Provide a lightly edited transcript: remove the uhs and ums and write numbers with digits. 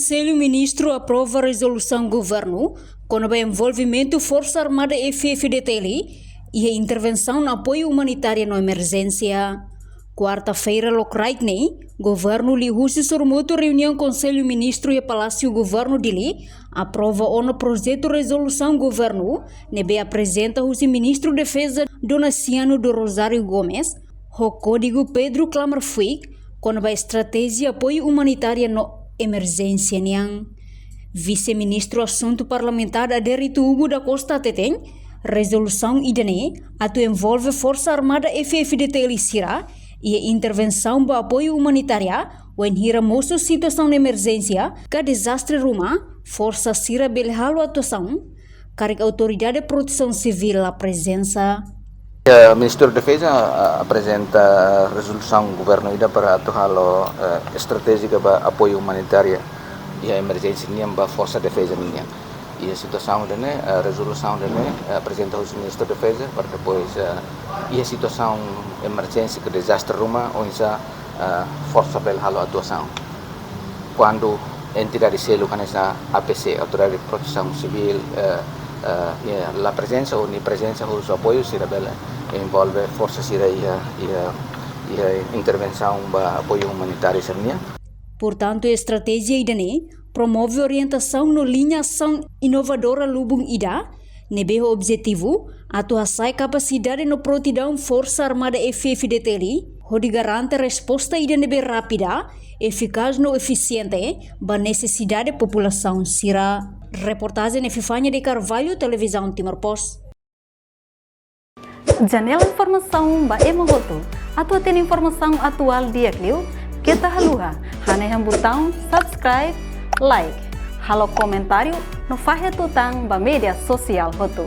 Conselho Ministro aprova resolução governo com o envolvimento Força Armada FFDTL e a intervenção no apoio humanitário na emergência. Quarta-feira, governo Lihusi Surmuto reunião Conselho Ministro e Palácio Governo Dili aprova o projeto de resolução governo nebe apresenta o Ministro Defesa Donaciano do Rosário Gomes o Código Pedro Clamar Fuig com a estratégia apoio humanitário no emergência niang. Vice-ministro Assunto Parlamentar Adérito Hugo da Costa Teteng, resolução idane atu envolve Força Armada FFDTL Sira e a intervenção para apoio humanitário when hira moço situação de emergência que desastre rumah Força Sira belhalo atuação carrega autoridade de proteção civil a presença. O Ministério da Defesa apresenta a resolução governo para atuar estratégica para apoio humanitário e a emergência para a Força de Defesa minha. E a situação a resolução apresenta ao Ministro da Defesa para depois e a situação emergência que desastre rumah onde a força belhalo atuação. Quando entidade selo kan essa APC, Autoridade de Proteção Civil, a presença ou a presença do apoio será envolve força sira e a intervenção para apoio humanitário seria. Portanto, a estratégia idane promove orientação no linha ação inovadora Lubung Ida, nebe o objetivo atuação capacidade no prontidão Força Armada FFDTL, onde garante resposta ida nebe rápida, eficaz no eficiente, ba necessidade da população sira. Reportagem Fifanya de Carvalho, Televisão Timor Post. Janela informação ba emogoto. Atua tem informação atual dia kliu. Kita haluha. Hane botão subscribe, like. Halo comentário no faixa tutang ba media sosial hotu.